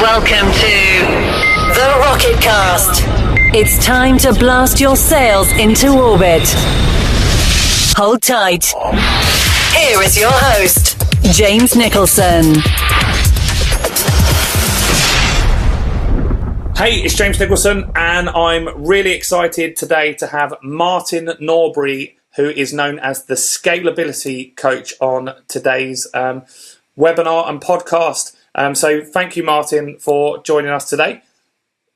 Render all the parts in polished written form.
Welcome to the RocketCast. It's time to blast your sails into orbit. Hold tight. Here is your host, James Nicholson. Hey, it's James Nicholson, and I'm really excited today to have Martin Norbury, who is known as the Scalability Coach, on today's webinar and podcast. So thank you, Martin, for joining us today.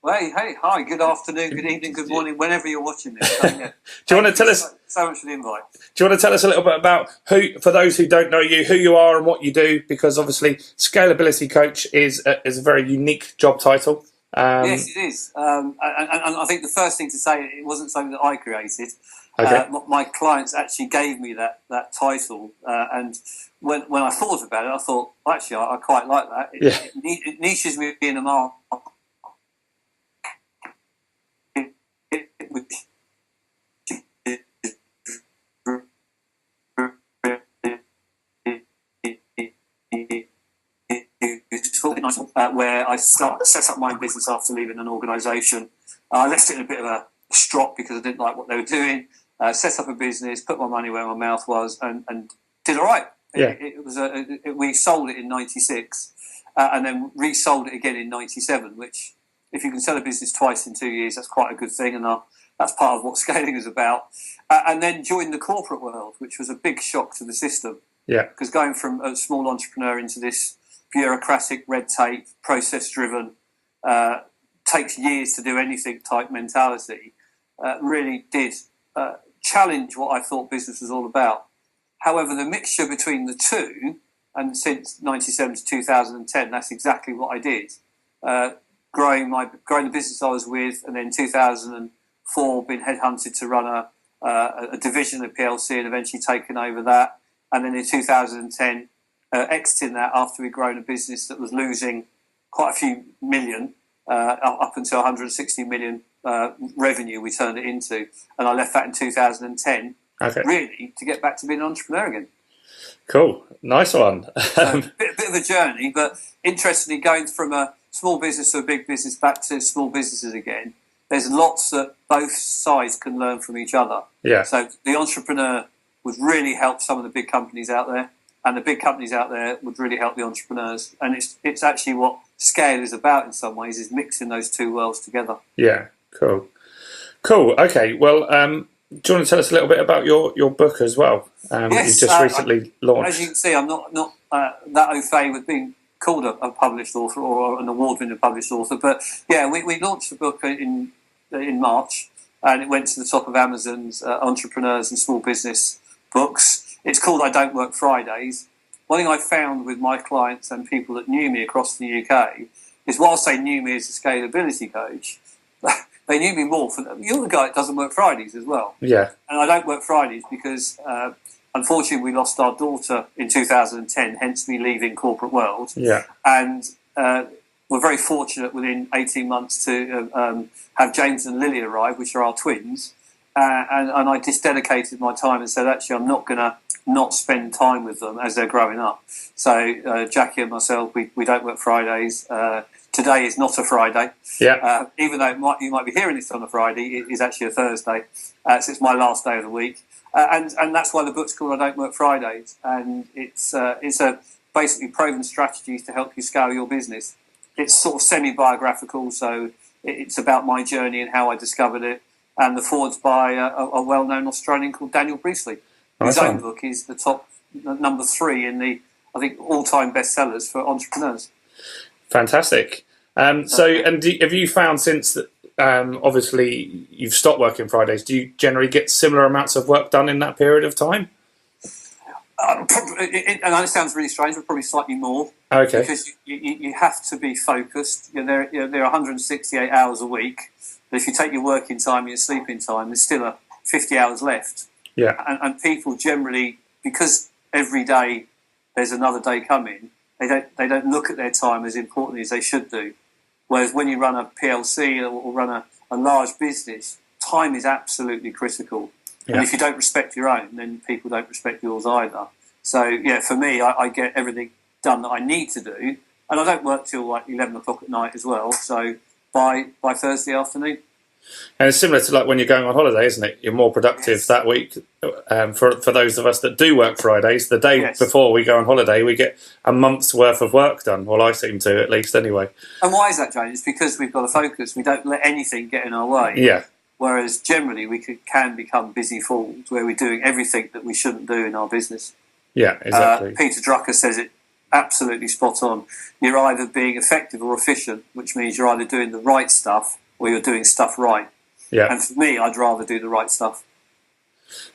Hey, hi, good afternoon, good evening, good morning, whenever you're watching this. So, yeah. Do you want to tell us so much for the invite? Do you want to tell us a little bit about for those who don't know you, who you are and what you do? Because obviously, Scalability Coach is a very unique job title. Yes, it is. And I think the first thing to say, it wasn't something that I created. Okay. My clients actually gave me that title, and when I thought about it, I thought, well, actually, I quite like that. It niches me in a market. Where I set up my own business after leaving an organisation. I left it in a bit of a strop because I didn't like what they were doing. Set up a business, put my money where my mouth was, and did all right. Yeah. We sold it in '96, and then resold it again in '97. Which, if you can sell a business twice in 2 years, that's quite a good thing, and that's part of what scaling is about. And then joined the corporate world, which was a big shock to the system. Yeah. Because going from a small entrepreneur into this bureaucratic, red tape, process-driven, takes years to do anything type mentality, really did challenge what I thought business was all about. However, the mixture between the two, and since 97 to 2010, that's exactly what I did. Growing the business I was with, and then 2004, been headhunted to run a division of PLC and eventually taken over that. And then in 2010, exiting that after we'd grown a business that was losing quite a few million, up until 160 million revenue we turned it into. And I left that in 2010, really, to get back to being an entrepreneur again. Cool. Nice one. So, bit of a journey, but interestingly, going from a small business to a big business back to small businesses again, there's lots that both sides can learn from each other. Yeah. So the entrepreneur would really help some of the big companies out there, and the big companies out there would really help the entrepreneurs. And it's actually what scale is about in some ways, is mixing those two worlds together. Yeah, cool. Okay, well, do you want to tell us a little bit about your book as well? Yes, you've just recently launched. As you can see, I'm not that au fait with being called a published author or an award-winning published author. But yeah, we launched the book in March, and it went to the top of Amazon's entrepreneurs and small business books. It's called I Don't Work Fridays. One thing I found with my clients and people that knew me across the UK is, whilst they knew me as a scalability coach, they knew me more for you're the guy that doesn't work Fridays as well. Yeah. And I don't work Fridays because, unfortunately, we lost our daughter in 2010, hence me leaving corporate world. Yeah. And we're very fortunate within 18 months to have James and Lily arrive, which are our twins. And I just dedicated my time and said, actually, I'm not going to not spend time with them as they're growing up. So Jackie and myself, we don't work Fridays. Today is not a Friday. Yeah. Even though you might be hearing this on a Friday, it is actually a Thursday. So it's my last day of the week. And that's why the book's called I Don't Work Fridays. And it's a basically proven strategies to help you scale your business. It's sort of semi-biographical, so it's about my journey and how I discovered it. And the foreword's by a well-known Australian called Daniel Priestley. His own book is the top number 3 in the, I think, all-time bestsellers for entrepreneurs. Fantastic. Have you found since that, obviously, you've stopped working Fridays, do you generally get similar amounts of work done in that period of time? And it sounds really strange, but probably slightly more. Okay. Because you have to be focused. There are 168 hours a week. But if you take your working time and your sleeping time, there's still 50 hours left. Yeah. And people generally, because every day there's another day coming, they don't look at their time as importantly as they should do. Whereas when you run a PLC or run a large business, time is absolutely critical. Yeah. And if you don't respect your own, then people don't respect yours either. So, yeah, for me, I get everything done that I need to do, And I don't work till like 11 o'clock at night as well. So by Thursday afternoon. And it's similar to like when you're going on holiday, isn't it? You're more productive that week. For those of us that do work Fridays, the day before we go on holiday, we get a month's worth of work done. Well, I seem to, at least, anyway. And why is that, Jane? It's because we've got to focus. We don't let anything get in our way. Yeah. Whereas generally we can become busy fools where we're doing everything that we shouldn't do in our business. Yeah, exactly. Peter Drucker says it absolutely spot on. You're either being effective or efficient, which means you're either doing the right stuff or you're doing stuff right. Yeah. And for me, I'd rather do the right stuff.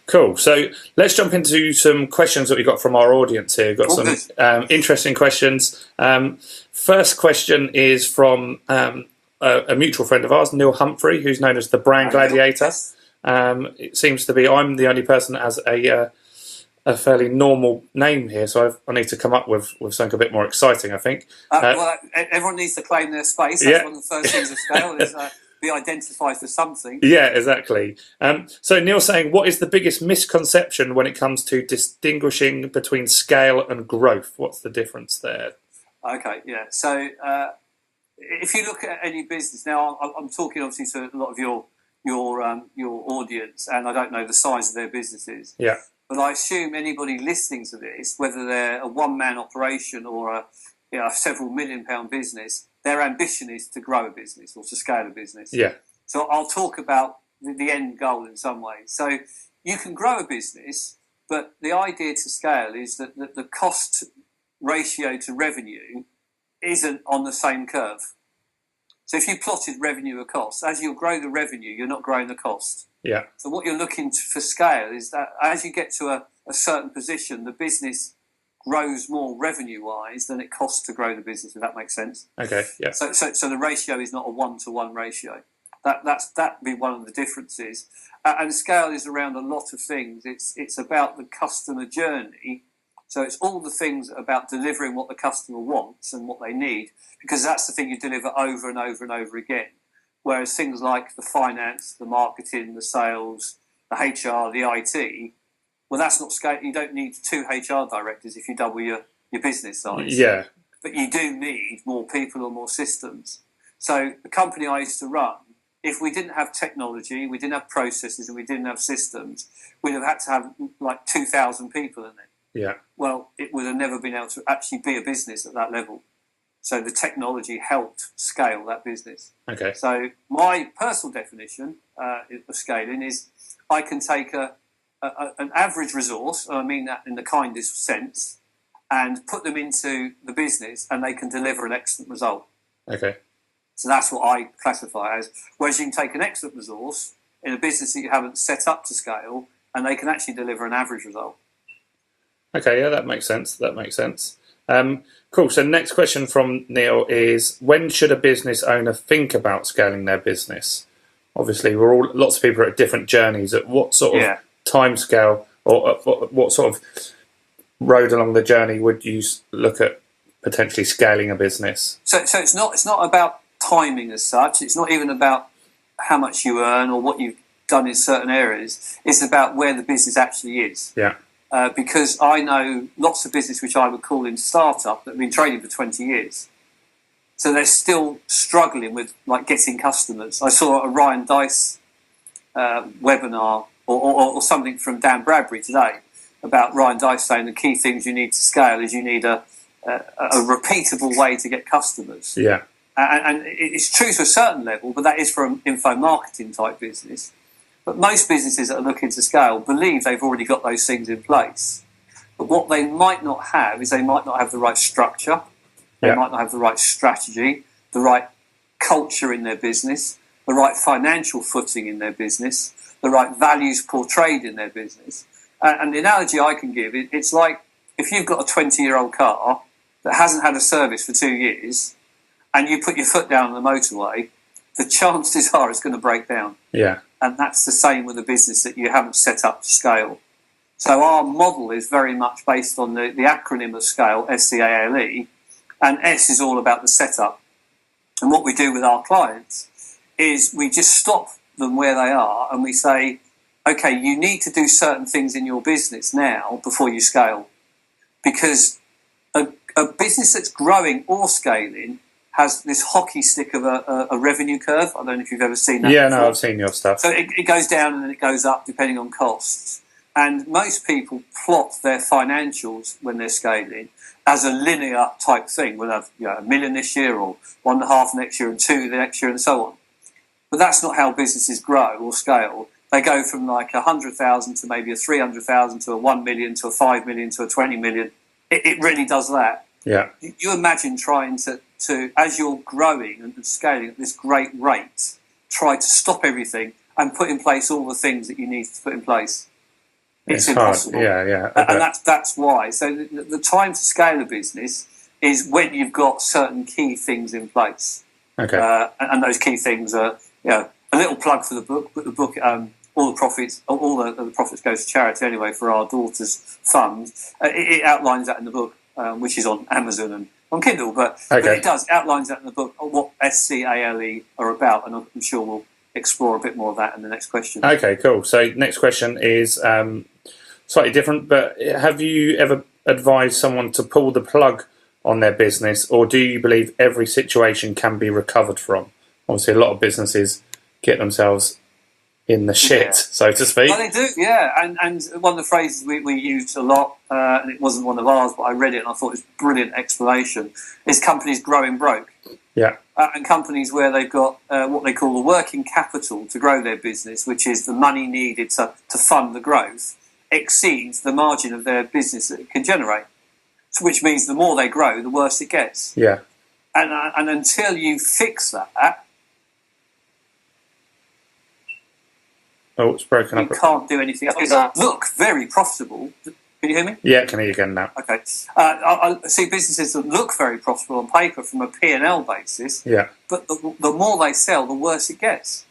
Cool. So let's jump into some questions that we got from our audience here. We've got some interesting questions. First question is from a mutual friend of ours, Neil Humphrey, who's known as the Brand Gladiator. It seems to be I'm the only person that has a fairly normal name here, so I need to come up with something a bit more exciting, I think. Well, everyone needs to claim their space. That's one of the first things of scale is be identified for something. Yeah, exactly. So Neil's saying, what is the biggest misconception when it comes to distinguishing between scale and growth? What's the difference there? Okay, yeah. So if you look at any business, now I'm talking obviously to a lot of your audience, and I don't know the size of their businesses. Yeah. But I assume anybody listening to this, whether they're a one-man operation or a several £1 million business, their ambition is to grow a business or to scale a business. Yeah. So I'll talk about the end goal in some ways. So you can grow a business, but the idea to scale is that the cost ratio to revenue isn't on the same curve. So if you plotted revenue or cost, as you grow the revenue, you're not growing the cost. Yeah. So what you're looking for scale is that as you get to a certain position, the business grows more revenue-wise than it costs to grow the business, if that makes sense. Okay, yeah. So the ratio is not a 1-to-1 ratio. That'd be one of the differences. And scale is around a lot of things. It's about the customer journey. So it's all the things about delivering what the customer wants and what they need, because that's the thing you deliver over and over and over again. Whereas things like the finance, the marketing, the sales, the HR, the IT, well, that's not scale. You don't need 2 HR directors if you double your business size. Yeah. But you do need more people or more systems. So the company I used to run, if we didn't have technology, we didn't have processes, and we didn't have systems, we'd have had to have like 2,000 people in it. Yeah. Well, it would have never been able to actually be a business at that level. So the technology helped scale that business. Okay. So my personal definition of scaling is I can take an average resource, and I mean that in the kindest sense, and put them into the business, and they can deliver an excellent result. Okay. So that's what I classify as. Whereas you can take an excellent resource in a business that you haven't set up to scale, and they can actually deliver an average result. Okay, yeah, that makes sense. Cool. So next question from Neil is, when should a business owner think about scaling their business? Obviously, lots of people are at different journeys. At what sort of time scale or what sort of road along the journey would you look at potentially scaling a business? So it's not about timing as such. It's not even about how much you earn or what you've done in certain areas. It's about where the business actually is. Yeah. Because I know lots of business which I would call in startup that have been trading for 20 years. So they're still struggling with like getting customers. I saw a Ryan Dice webinar or something from Dan Bradbury today about Ryan Dice saying the key things you need to scale is you need a repeatable way to get customers. Yeah. And it's true to a certain level, but that is for an info marketing type business. But most businesses that are looking to scale believe they've already got those things in place. But what they might not have is they might not have the right structure, they might not have the right strategy, the right culture in their business, the right financial footing in their business, the right values portrayed in their business. And the analogy I can give, it's like if you've got a 20-year-old car that hasn't had a service for 2 years and you put your foot down on the motorway, the chances are it's going to break down. Yeah. And that's the same with a business that you haven't set up to scale. So our model is very much based on the acronym of scale, SCALE, and S is all about the setup. And what we do with our clients is we just stop them where they are and we say, okay, you need to do certain things in your business now before you scale. Because a a business that's growing or scaling has this hockey stick of a revenue curve. I don't know if you've ever seen that. Yeah, before. no, I've seen your stuff. So it goes down and then it goes up depending on costs. And most people plot their financials when they're scaling as a linear type thing. We'll have $1 million this year, or 1.5 next year, and 2 the next year, and so on. But that's not how businesses grow or scale. They go from like 100,000 to maybe a 300,000 to a 1 million to a 5 million to a 20 million. It really does that. Yeah. You imagine trying to as you're growing and scaling at this great rate, try to stop everything and put in place all the things that you need to put in place. It's impossible. Hard. Yeah. And that's why. So the time to scale a business is when you've got certain key things in place. Okay. And those key things are, a little plug for the book. But the book, all the profits go to charity anyway for our daughter's fund. It outlines that in the book, which is on Amazon and on Kindle. But it outlines that in the book what SCALE are about, and I'm sure we'll explore a bit more of that in the next question. Okay, cool. So next question is slightly different, but have you ever advised someone to pull the plug on their business, or do you believe every situation can be recovered from? Obviously, a lot of businesses get themselves in the shit, so to speak. Well, they do, yeah. And one of the phrases we used a lot, and it wasn't one of ours, but I read it and I thought it was a brilliant explanation, is companies growing broke. Yeah. And companies where they've got what they call the working capital to grow their business, which is the money needed to fund the growth, exceeds the margin of their business that it can generate. So, which means the more they grow, the worse it gets. Yeah. And until you fix that, it's broken up. You can't do anything else. Look very profitable. Can you hear me? Yeah, can hear you again now. Okay. I see businesses that look very profitable on paper from a P&L basis, but the more they sell, the worse it gets.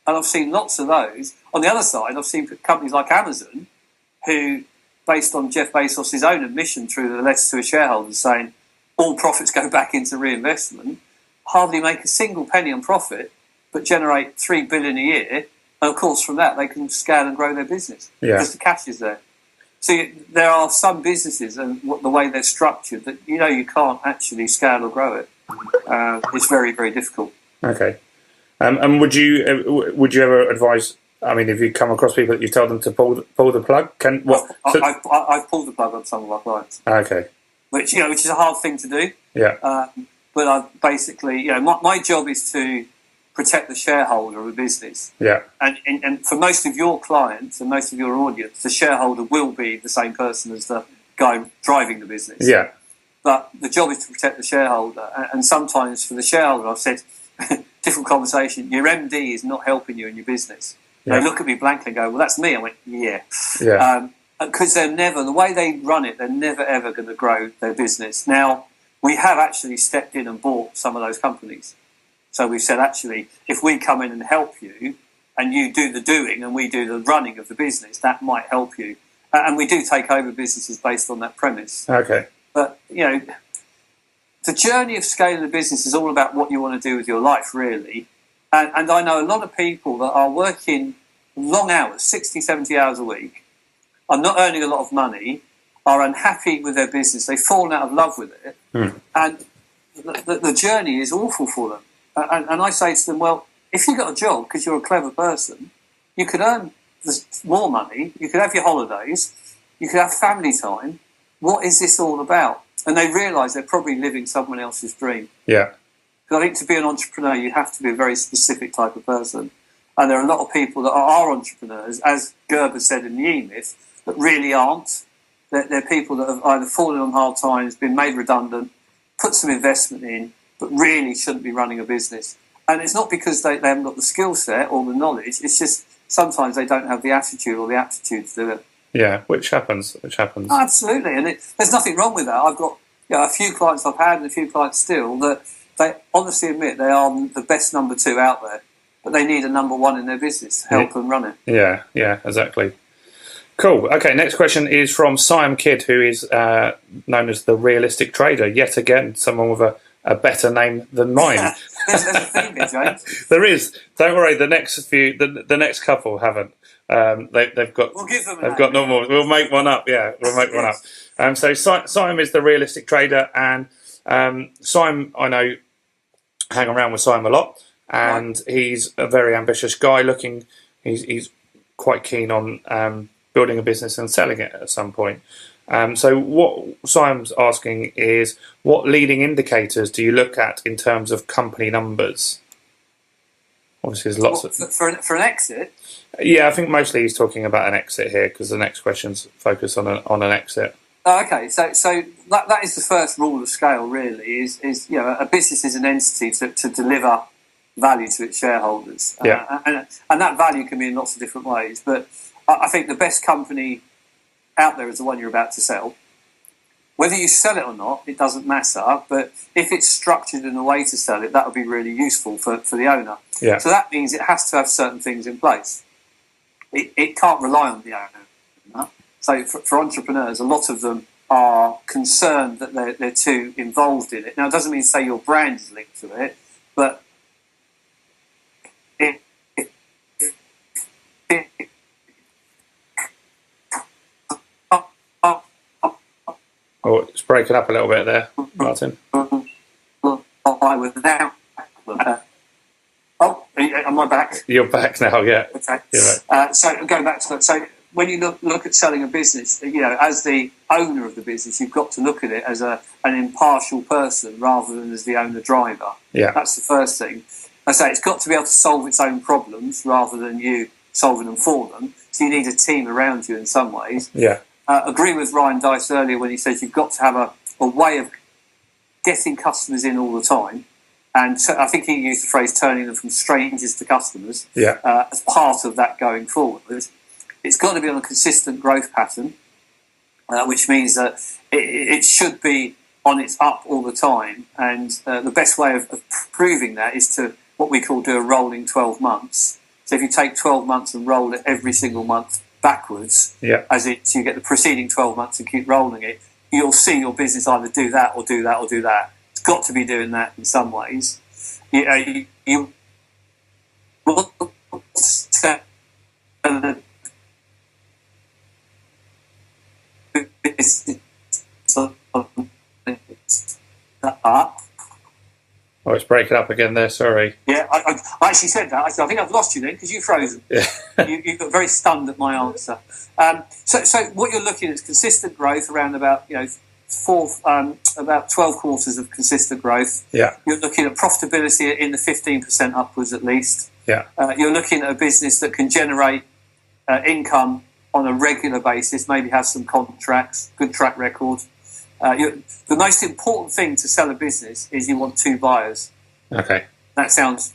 And I've seen lots of those. On the other side, I've seen companies like Amazon, who, based on Jeff Bezos' own admission through the letter to his shareholders saying all profits go back into reinvestment, hardly make a single penny on profit, but generate $3 billion a year. And of course, from that, they can scale and grow their business because the cash is there. So there are some businesses and the way they're structured that you can't actually scale or grow it. It's very, very difficult. Okay. And would you ever advise? I mean, if you come across people that you tell them to pull the plug, I've pulled the plug on some of our clients. Okay. Which is a hard thing to do. Yeah. But I've basically, my job is to protect the shareholder of a business. Yeah. And for most of your clients and most of your audience, the shareholder will be the same person as the guy driving the business. Yeah. But the job is to protect the shareholder. And sometimes for the shareholder, I've said, different conversation, your MD is not helping you in your business. Yeah. They look at me blankly and go, well, that's me. I went, yeah. Because the way they run it, they're never, ever going to grow their business. Now, we have actually stepped in and bought some of those companies. So we've said, actually, if we come in and help you, and you do the doing and we do the running of the business, that might help you. And we do take over businesses based on that premise. Okay. But, the journey of scaling a business is all about what you want to do with your life, really. And I know a lot of people that are working long hours, 60, 70 hours a week, are not earning a lot of money, are unhappy with their business, they've fallen out of love with it, and the journey is awful for them. And I say to them, well, if you got a job because you're a clever person, you could earn more money, you could have your holidays, you could have family time. What is this all about? And they realise they're probably living someone else's dream. Yeah. Because I think to be an entrepreneur, you have to be a very specific type of person. And there are a lot of people that are entrepreneurs, as Gerber said in the E-Myth, that really aren't. They're people that have either fallen on hard times, been made redundant, put some investment in, but really shouldn't be running a business. And it's not because they haven't got the skill set or the knowledge, it's just sometimes they don't have the attitude or the aptitude to do it. Yeah, which happens. Absolutely, and there's nothing wrong with that. I've got a few clients I've had and a few clients still that they honestly admit they are the best number 2 out there, but they need a number 1 in their business to help them run it. Yeah, exactly. Cool. Okay, next question is from Siam Kidd, who is known as the Realistic Trader. Yet again, someone with a better name than mine. There's a theme here, James. There is. Don't worry. The next couple haven't. They've got. We'll give them a They've name. got normal. We'll make one up. Yeah, we'll make one up. So Simon is the realistic trader, and Simon, I know, hang around with Simon a lot, and he's a very ambitious guy. He's quite keen on building a business and selling it at some point. So what Simon's asking is, what leading indicators do you look at in terms of company numbers? Obviously, there's lots of... For an exit? Yeah, I think mostly he's talking about an exit here, because the next question's focused on an exit. Oh, okay, so that is the first rule of scale, really, is a business is an entity to deliver value to its shareholders. And that value can be in lots of different ways, but I think the best company out there is the one you're about to sell. Whether you sell it or not, it doesn't matter, but if it's structured in a way to sell it, that would be really useful for the owner. Yeah. So that means it has to have certain things in place. It can't rely on the owner. So for entrepreneurs, a lot of them are concerned that they're too involved in it. Now, it doesn't mean say your brand is linked to it, but Oh, it's breaking up a little bit there, Martin. Am I back? You're back now, yeah. Okay. You're right. So going back to that, so when you look at selling a business, as the owner of the business, you've got to look at it as an impartial person rather than as the owner-driver. Yeah. That's the first thing. I say it's got to be able to solve its own problems rather than you solving them for them. So you need a team around you in some ways. Yeah. Agree with Ryan Dice earlier when he says you've got to have a way of getting customers in all the time. And so I think he used the phrase turning them from strangers to customers as part of that going forward. It's got to be on a consistent growth pattern, which means that it should be on its up all the time. And the best way of proving that is to what we call do a rolling 12 months. So if you take 12 months and roll it every single month backwards, as you get the preceding 12 months and keep rolling it, you'll see your business either do that or do that or do that. It's got to be doing that in some ways. You will Oh, it's breaking up again there, sorry. Yeah, I actually said that. I think I've lost you then because you've frozen. Yeah. You got very stunned at my answer. So what you're looking at is consistent growth around about about 12 quarters of consistent growth. Yeah. You're looking at profitability in the 15% upwards at least. Yeah. You're looking at a business that can generate income on a regular basis, maybe have some contracts, good track record. The most important thing to sell a business is you want two buyers. Okay. That sounds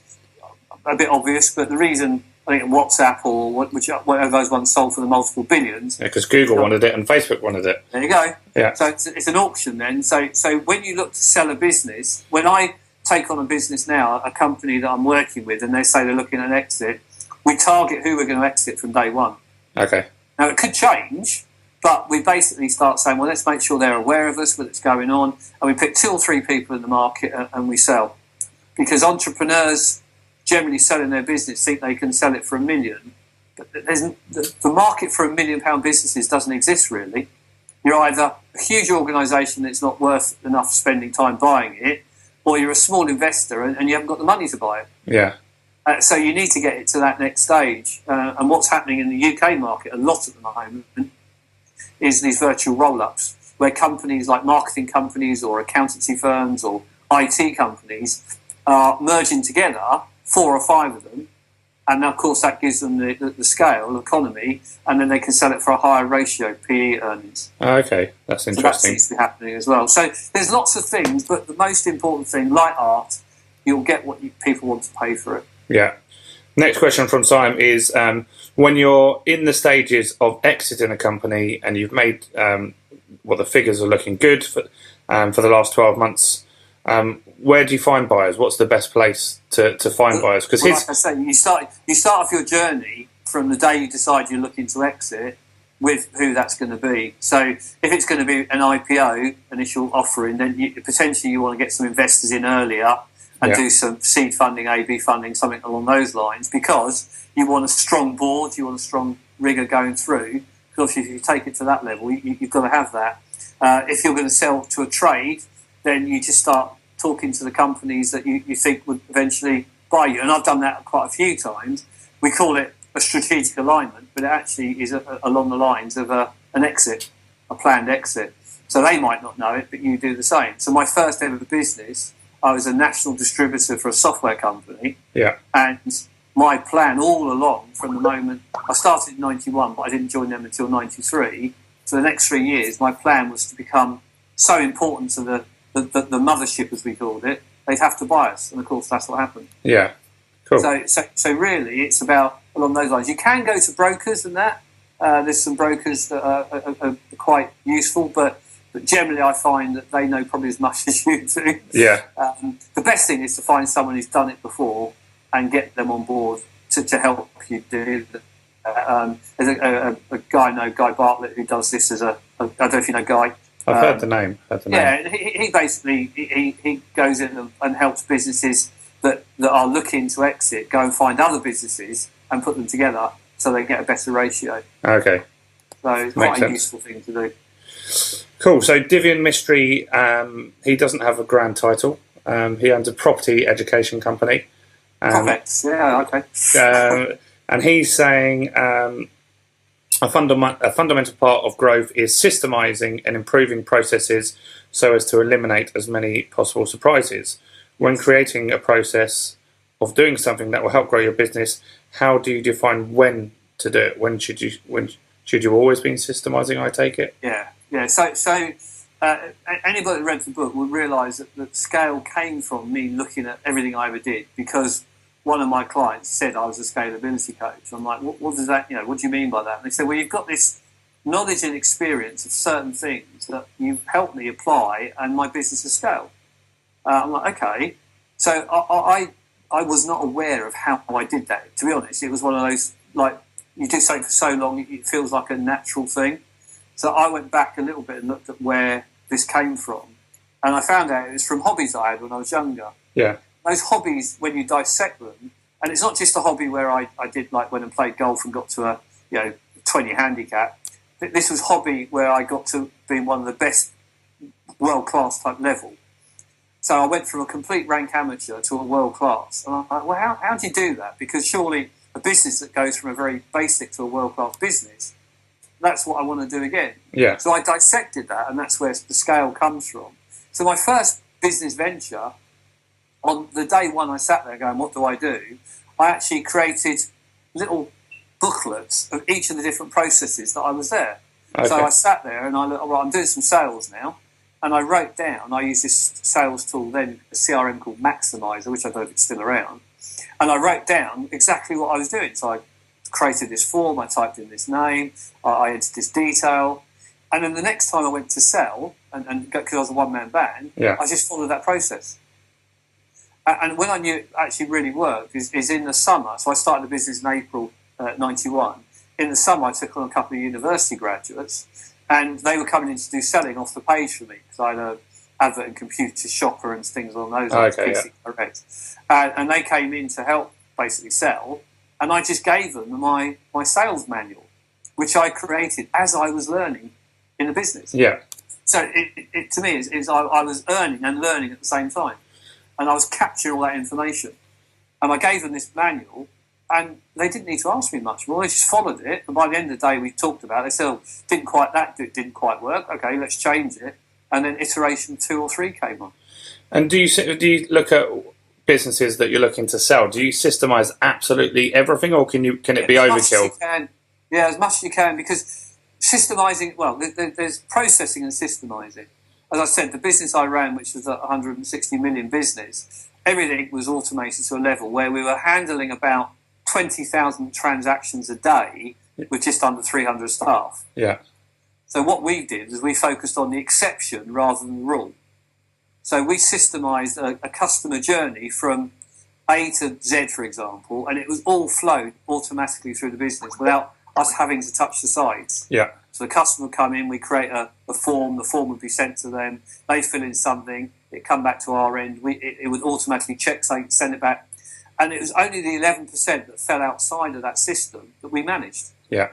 a bit obvious, but the reason I think WhatsApp or whatever those ones sold for the multiple billions. Yeah, because Google wanted it and Facebook wanted it. There you go. Yeah. So it's an auction then. So when you look to sell a business, when I take on a business now, a company that I'm working with, and they say they're looking at an exit, we target who we're going to exit from day one. Okay. Now, it could change, but we basically start saying, well, let's make sure they're aware of us, what's going on, and we pick 2 or 3 people in the market and we sell. Because entrepreneurs generally selling their business think they can sell it for $1 million. But the market for £1 million businesses doesn't exist, really. You're either a huge organisation that's not worth enough spending time buying it, or you're a small investor and you haven't got the money to buy it. Yeah. So you need to get it to that next stage. And what's happening in the UK market a lot at the moment is these virtual roll-ups, where companies like marketing companies or accountancy firms or IT companies are merging together, 4 or 5 of them, and of course that gives them the scale, economy, and then they can sell it for a higher ratio, PE earnings. Okay, that's interesting. So that seems to be happening as well. So there's lots of things, but the most important thing, like art, you'll get what people want to pay for it. Yeah. Next question from Simon is, when you're in the stages of exiting a company and you've made, the figures are looking good for the last 12 months, where do you find buyers? What's the best place to find buyers? Because like I say, you start off your journey from the day you decide you're looking to exit, with who that's going to be. So if it's going to be an IPO, initial offering, then potentially you want to get some investors in earlier and do some seed funding, AB funding, something along those lines, because you want a strong board, you want a strong rigor going through. Because if you take it to that level, you've got to have that. If you're going to sell to a trade, then you just start talking to the companies that you think would eventually buy you. And I've done that quite a few times. We call it a strategic alignment, but it actually is along the lines of an exit, a planned exit. So they might not know it, but you do the same. So my first ever business, I was a national distributor for a software company. Yeah. And my plan all along from the moment I started in 91, but I didn't join them until 93. For the next 3 years, my plan was to become so important to the mothership, as we called it, they'd have to buy us. And of course, that's what happened. Yeah. Cool. So really, it's about along those lines. You can go to brokers and that. There's some brokers that are quite useful, but generally I find that they know probably as much as you do. Yeah. The best thing is to find someone who's done it before and get them on board to help you do that. There's a guy I know, Guy Bartlett, who does this as I don't know if you know Guy. I've heard the name. Yeah, he basically he goes in and helps businesses that are looking to exit go and find other businesses and put them together so they get a better ratio. Okay. So it's quite a useful thing to do. Cool. So Divian Mystery, he doesn't have a grand title. He owns a property education company. Correct. Yeah, okay. And he's saying a fundamental part of growth is systemizing and improving processes so as to eliminate as many possible surprises. When creating a process of doing something that will help grow your business, how do you define when to do it? When should you always be systemizing, I take it? Yeah. So anybody that read the book will realise that scale came from me looking at everything I ever did, because one of my clients said I was a scalability coach. I'm like, what does that, what do you mean by that? And they said, well, you've got this knowledge and experience of certain things that you've helped me apply and my business has scaled. I'm like, okay. So I was not aware of how I did that. To be honest, it was one of those, like, you do something for so long, it feels like a natural thing. So I went back a little bit and looked at where this came from. And I found out it was from hobbies I had when I was younger. Yeah. Those hobbies, when you dissect them, and it's not just a hobby where I did like when I played golf and got to a 20 handicap. This was hobby where I got to being one of the best world-class type level. So I went from a complete rank amateur to a world-class. And I'm like, well, how do you do that? Because surely a business that goes from a very basic to a world-class business, that's what I want to do again. Yeah. So I dissected that, and that's where the scale comes from. So my first business venture, on the day one I sat there going, what do? I actually created little booklets of each of the different processes that I was there. Okay. So I sat there and I looked, all right, I'm doing some sales now. And I wrote down, I used this sales tool then, a CRM called Maximizer, which I don't know if it's still around. And I wrote down exactly what I was doing. So I created this form, I typed in this name, I entered this detail. And then the next time I went to sell, and because I was a one-man band, I just followed that process. And when I knew it actually really worked is in the summer. So I started the business in April 91. In the summer, I took on a couple of university graduates, and they were coming in to do selling off the page for me, because I had an advert and computer shopper and things along those lines. Okay, correct. And they came in to help basically sell, and I just gave them my sales manual, which I created as I was learning in the business. Yeah. So it to me is I was earning and learning at the same time. And I was capturing all that information. And I gave them this manual, and they didn't need to ask me much more. They just followed it. And by the end of the day, we talked about it. They said, didn't quite work. Okay, let's change it. And then iteration 2 or 3 came on. And do you look at businesses that you're looking to sell? Do you systemize absolutely everything, or can it be overkill? Yeah, as much as you can, because systemizing, well, there's processing and systemizing. As I said, the business I ran, which was a 160 million business, everything was automated to a level where we were handling about 20,000 transactions a day with just under 300 staff. Yeah. So what we did is we focused on the exception rather than the rule. So we systemized a customer journey from A to Z, for example, and it was all flowed automatically through the business without us having to touch the sides. Yeah. So the customer would come in, we create a form, the form would be sent to them, they fill in something, it come back to our end, it would automatically check something, send it back. And it was only the 11% that fell outside of that system that we managed. Yeah.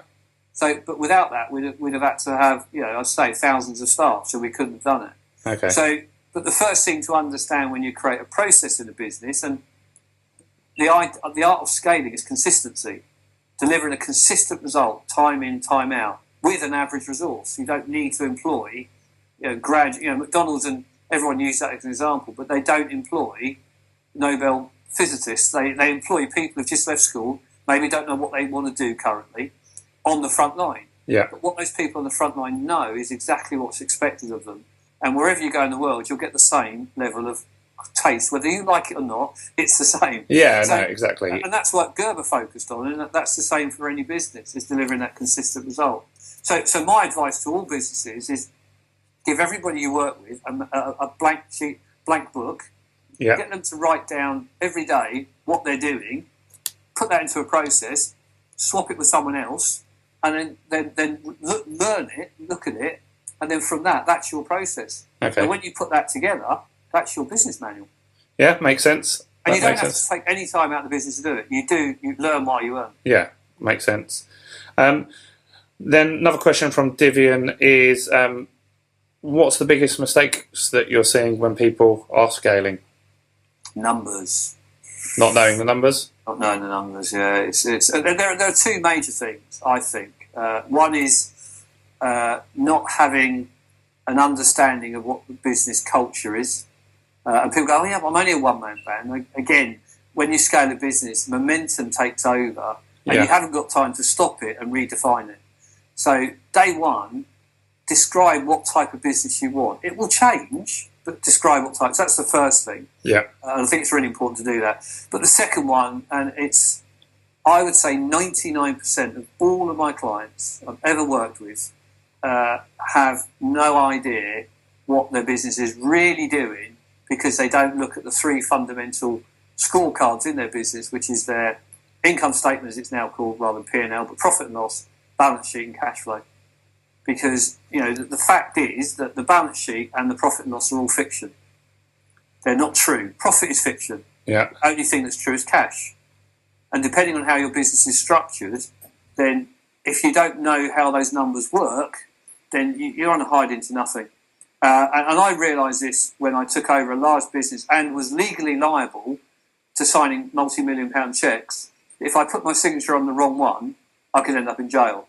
So, but without that, we'd have had to have, I'd say thousands of staff, so we couldn't have done it. Okay. So, but the first thing to understand when you create a process in a business, and the art of scaling is consistency, delivering a consistent result, time in, time out, with an average resource. You don't need to employ, McDonald's, and everyone used that as an example, but they don't employ Nobel physicists. They employ people who've just left school, maybe don't know what they want to do currently, on the front line. Yeah. But what those people on the front line know is exactly what's expected of them. And wherever you go in the world, you'll get the same level of taste. Whether you like it or not, it's the same. Yeah, no, exactly. And that's what Gerber focused on, and that's the same for any business, is delivering that consistent result. So my advice to all businesses is give everybody you work with a blank sheet, blank book. Yeah. Get them to write down every day what they're doing, put that into a process, swap it with someone else, and then learn it, look at it, and then from that's your process. Okay. And when you put that together, that's your business manual. Yeah, makes sense. And you don't have to take any time out of the business to do it. You learn while you earn. Yeah, makes sense. Then another question from Divian is, what's the biggest mistakes that you're seeing when people are scaling? Numbers. Not knowing the numbers? Not knowing the numbers, yeah. There are two major things, I think. One is not having an understanding of what the business culture is. And people go, oh yeah, but I'm only a one-man band. Again, when you scale a business, momentum takes over, and you haven't got time to stop it and redefine it. So day one, describe what type of business you want. It will change, but describe what type. So that's the first thing. Yeah. I think it's really important to do that. But the second one, and I would say 99% of all of my clients I've ever worked with have no idea what their business is really doing, because they don't look at the three fundamental scorecards in their business, which is their income statement, as it's now called, rather than P&L, but profit and loss, balance sheet and cash flow. Because, the fact is that the balance sheet and the profit and loss are all fiction. They're not true. Profit is fiction. Yeah. The only thing that's true is cash. And depending on how your business is structured, then if you don't know how those numbers work, then you're on a hide into nothing. And I realised this when I took over a large business and was legally liable to signing multi-million-pound cheques. If I put my signature on the wrong one, I could end up in jail.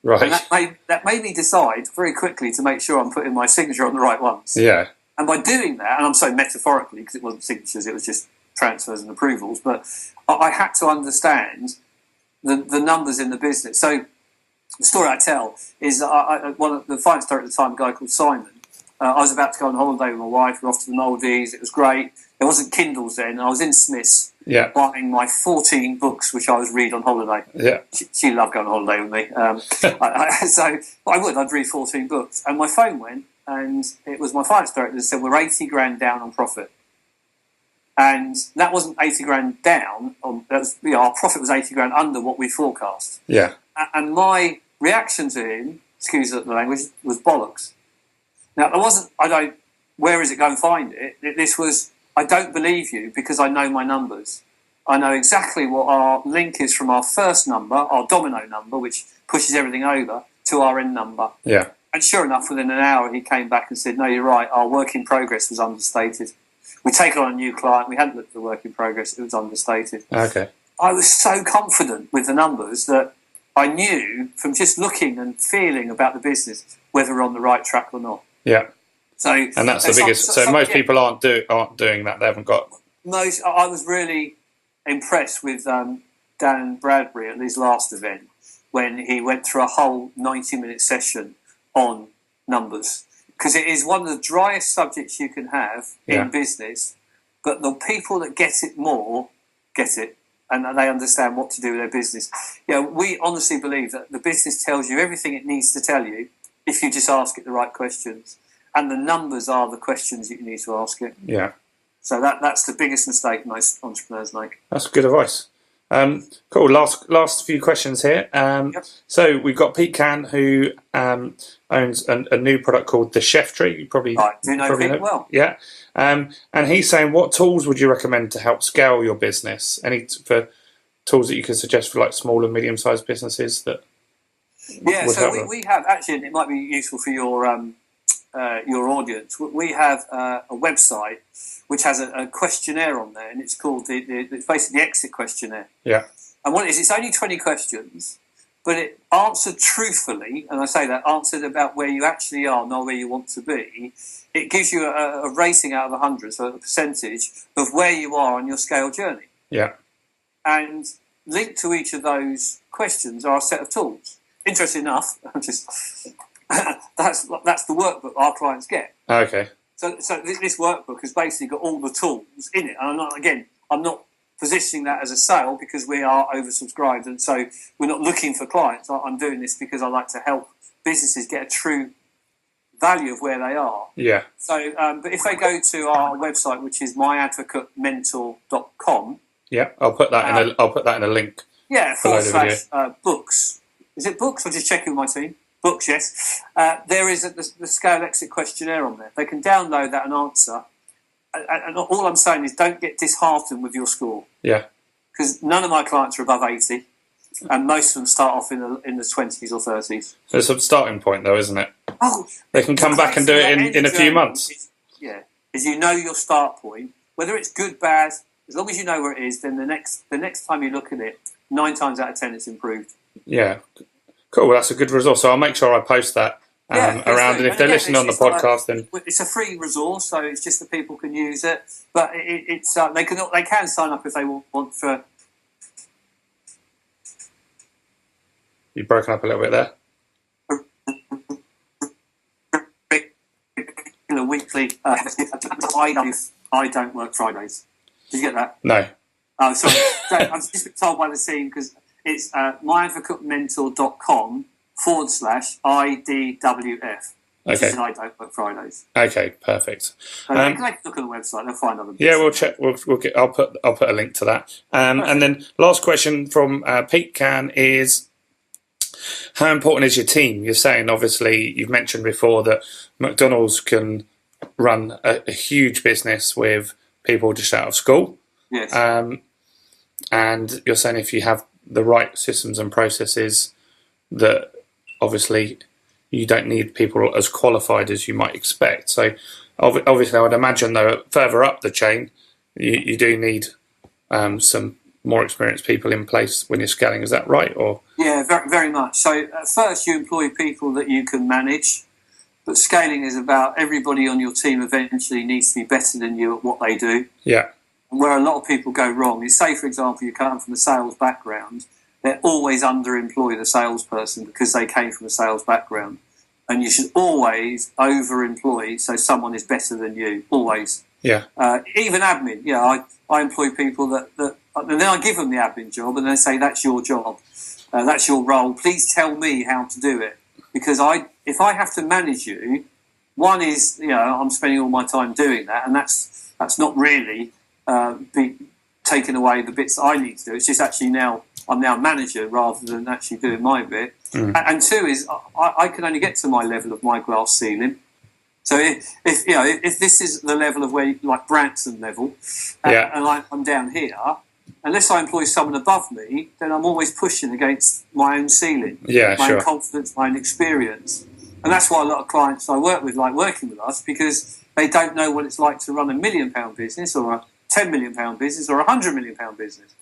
Right. And that made me decide very quickly to make sure I'm putting my signature on the right ones. Yeah. And by doing that, and I'm saying metaphorically because it wasn't signatures, it was just transfers and approvals, but I had to understand the numbers in the business. So the story I tell is one of the finance director at the time, a guy called Simon. I was about to go on holiday with my wife. We were off to the Maldives. It was great. There wasn't Kindles then. I was in Smith's buying my 14 books, which I was read on holiday. Yeah. She loved going on holiday with me. I'd read 14 books. And my phone went, and it was my finance director that said, we're 80 grand down on profit. And that wasn't 80 grand down. Our profit was 80 grand under what we forecast. Yeah. And my reaction to him, excuse the language, was bollocks. Now, where is it, go and find it? This was, I don't believe you because I know my numbers. I know exactly what our link is from our first number, our domino number, which pushes everything over, to our end number. Yeah. And sure enough, within an hour, he came back and said, no, you're right, our work in progress was understated. We'd taken on a new client, we hadn't looked at the work in progress, it was understated. Okay. I was so confident with the numbers that I knew from just looking and feeling about the business whether we're on the right track or not. Yeah. And that's the biggest. So most people aren't doing that. They haven't got. I was really impressed with Dan Bradbury at his last event when he went through a whole 90-minute session on numbers, because it is one of the driest subjects you can have in business. But the people that get it more get it, and they understand what to do with their business. We honestly believe that the business tells you everything it needs to tell you if you just ask it the right questions. And the numbers are the questions you need to ask it. Yeah. So that's the biggest mistake most entrepreneurs make. That's good advice. Cool. Last few questions here. Yep. So we've got Pete Can, who owns a new product called the Chef Tree. You probably do know Pete well. Yeah. And he's saying, what tools would you recommend to help scale your business? Any for tools that you could suggest for like small and medium-sized businesses that? Yeah. So we have actually, and it might be useful for your audience. We have a website which has a questionnaire on there, and it's called it's basically the exit questionnaire. Yeah. And what it is, it's only 20 questions, but it answered truthfully, and I say that, answered about where you actually are, not where you want to be. It gives you a rating out of 100, so a percentage of where you are on your scale journey. Yeah. And linked to each of those questions are a set of tools. Interesting enough, that's the workbook our clients get. Okay. So this workbook has basically got all the tools in it. And I'm not positioning that as a sale because we are oversubscribed, and so we're not looking for clients. I'm doing this because I like to help businesses get a true value of where they are. Yeah. So, but if they go to our website, which is myadvocatementor.com. Yeah, I'll put that in a link. Yeah, / books. Is it books? I'll just check with my team. Books, yes. There is the Scale Exit Questionnaire on there. They can download that and answer. And all I'm saying is don't get disheartened with your score. Yeah. Because none of my clients are above 80, and most of them start off in the 20s or 30s. So it's a starting point, though, isn't it? Oh, they can come back and do it in a few months. Is you know your start point, whether it's good, bad. As long as you know where it is, then the next time you look at it, 9 times out of 10 it's improved. Yeah. Cool, well, that's a good resource. So I'll make sure I post that around. And if they're listening on the podcast, then it's a free resource, so it's just that people can use it. But it's they can sign up if they want for. You've broken up a little bit there. Weekly. I don't work Fridays. Did you get that? No. Oh, sorry. I've just been told by the team because it's myadvocatementor.com /IDWF. Okay. I don't work Fridays. Okay, perfect. So they can look at the website. They'll find other. Yeah, we'll check. I'll put a link to that. And then last question from Pete Can is, how important is your team? You're saying, obviously, you've mentioned before that McDonald's can run a huge business with people just out of school. Yes. And you're saying if you have the right systems and processes, that obviously you don't need people as qualified as you might expect. So obviously I would imagine, though, further up the chain, you do need some more experienced people in place when you're scaling. Is that right? Or yeah, very, very much. So at first you employ people that you can manage, but scaling is about everybody on your team eventually needs to be better than you at what they do. Yeah. And where a lot of people go wrong is, say, for example, you come from a sales background, they're always underemploy the salesperson because they came from a sales background. And you should always overemploy so someone is better than you, always. Yeah. Even admin. Yeah, I employ people that and then I give them the admin job and they say, that's your job, that's your role. Please tell me how to do it. Because if I have to manage you, one is, I'm spending all my time doing that, and that's not really taking away the bits I need to do. It's just actually I'm now manager rather than actually doing my bit. Mm. And two is I can only get to my level of my glass ceiling. So if this is the level of where, like Branson level, and I'm down here, unless I employ someone above me, then I'm always pushing against my own ceiling, my own confidence, my own experience. And that's why a lot of clients I work with like working with us, because they don't know what it's like to run £1 million business or a £10 million business or a £100 million business.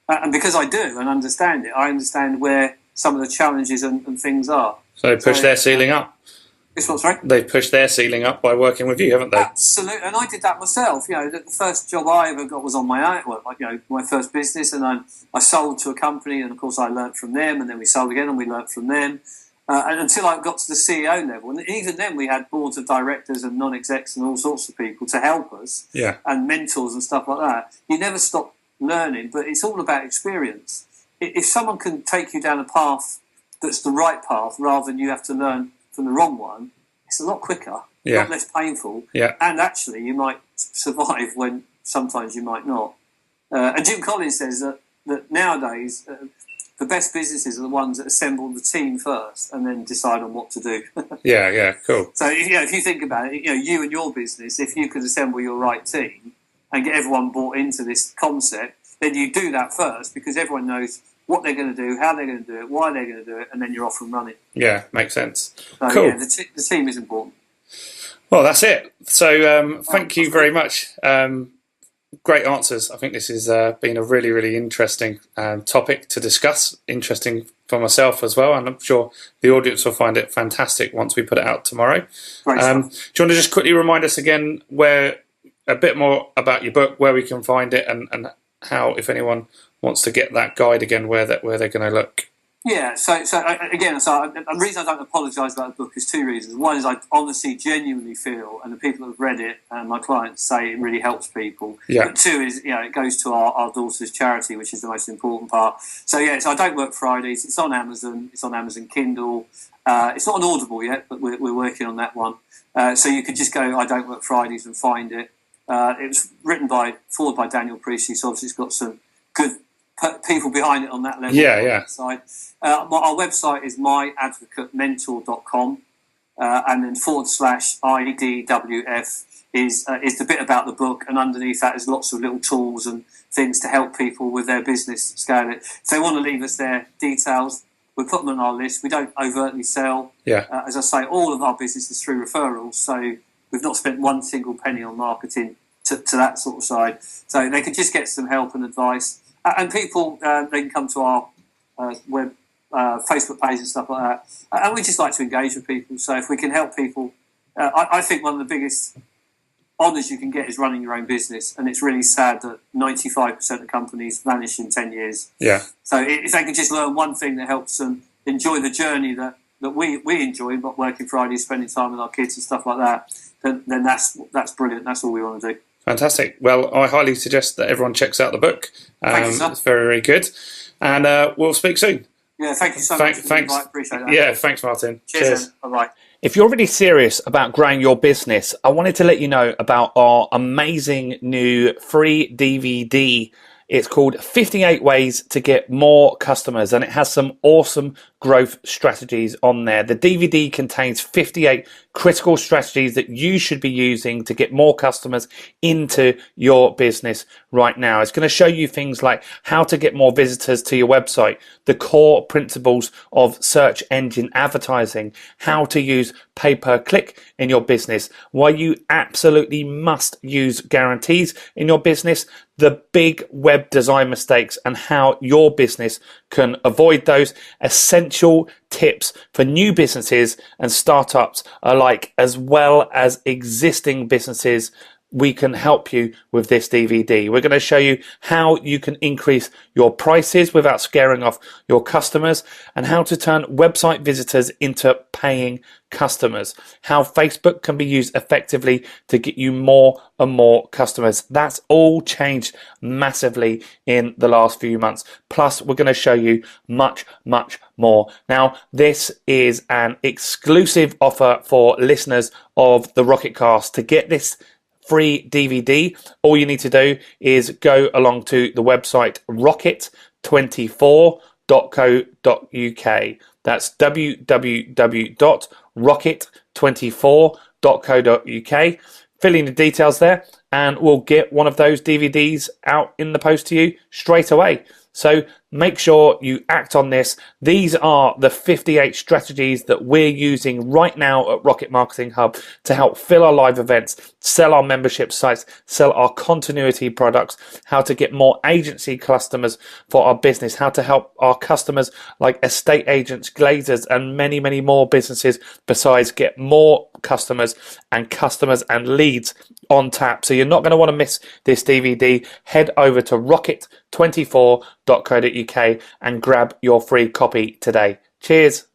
And because I do and understand it, I understand where some of the challenges and things are. So they push their ceiling up. This one's right. They've pushed their ceiling up by working with you, haven't they? Absolutely, and I did that myself. The first job I ever got was on my own. Well, my first business, and I sold to a company, and of course I learnt from them, and then we sold again, and we learnt from them, and until I got to the CEO level. And even then, we had boards of directors and non-execs and all sorts of people to help us, and mentors and stuff like that. You never stop learning, but it's all about experience. If someone can take you down a path that's the right path, rather than you have to learn from the wrong one, it's a lot quicker, a lot less painful, and actually you might survive when sometimes you might not. And Jim Collins says that that nowadays the best businesses are the ones that assemble the team first and then decide on what to do. Yeah, cool. So if you think about it, you and your business, if you could assemble your right team and get everyone bought into this concept, then you do that first because everyone knows what they're going to do, how they're going to do it, why they're going to do it, and then you're off and running. Yeah, makes sense. So, cool. Yeah, the team is important. Well, that's it. So thank you very much. Great answers. I think this has been a really, really interesting topic to discuss. Interesting for myself as well, and I'm sure the audience will find it fantastic once we put it out tomorrow. Great do you want to just quickly remind us again a bit more about your book, where we can find it, and how, if anyone wants to get that guide again, where they're going to look? Yeah, so the reason I don't apologise about the book is two reasons. One is I honestly, genuinely feel, and the people that have read it and my clients say it really helps people. Yeah. But two is, it goes to our daughter's charity, which is the most important part. So I don't work Fridays. It's on Amazon. It's on Amazon Kindle. It's not on Audible yet, but we're working on that one. So you could just go I Don't Work Fridays and find it. It was forward by Daniel Priestley, so obviously it's got some good people behind it on that level. Yeah. Side. Our website is myadvocatementor.com, and then /IDWF is the bit about the book, and underneath that is lots of little tools and things to help people with their business scale it. If they want to leave us their details, we put them on our list. We don't overtly sell. Yeah. As I say, all of our business is through referrals, so we've not spent one single penny on marketing to that sort of side. So they could just get some help and advice. And people, they can come to our web Facebook page and stuff like that. And we just like to engage with people. So if we can help people, I think one of the biggest honours you can get is running your own business. And it's really sad that 95% of companies vanish in 10 years. Yeah. So if they can just learn one thing that helps them enjoy the journey that we enjoy, not working Fridays, spending time with our kids and stuff like that, then that's brilliant. That's all we want to do. Fantastic. Well, I highly suggest that everyone checks out the book. Thank you, sir. It's very, very good. And we'll speak soon. Yeah, thank you so much for the invite. Appreciate that. Yeah, thanks, Martin. Cheers. Bye-bye. If you're really serious about growing your business, I wanted to let you know about our amazing new free DVD. It's called 58 Ways to Get More Customers, and it has some awesome growth strategies on there. The DVD contains 58 critical strategies that you should be using to get more customers into your business right now. It's going to show you things like how to get more visitors to your website, the core principles of search engine advertising, how to use pay-per-click in your business, why you absolutely must use guarantees in your business, the big web design mistakes and how your business can avoid those, essential tips for new businesses and startups alike, as well as existing businesses. We can help you with this DVD. We're going to show you how you can increase your prices without scaring off your customers, and how to turn website visitors into paying customers, how Facebook can be used effectively to get you more and more customers. That's all changed massively in the last few months. Plus, we're going to show you much, much more. Now, this is an exclusive offer for listeners of the RocketCast. To get this free DVD, all you need to do is go along to the website rocket24.co.uk. That's www.rocket24.co.uk. Fill in the details there and we'll get one of those DVDs out in the post to you straight away. So make sure you act on this. These are the 58 strategies that we're using right now at Rocket Marketing Hub to help fill our live events, sell our membership sites, sell our continuity products, how to get more agency customers for our business, how to help our customers like estate agents, glazers, and many, many more businesses besides get more customers and leads on tap. So you're not going to want to miss this DVD. Head over to rocket24.co.uk and grab your free copy today. Cheers.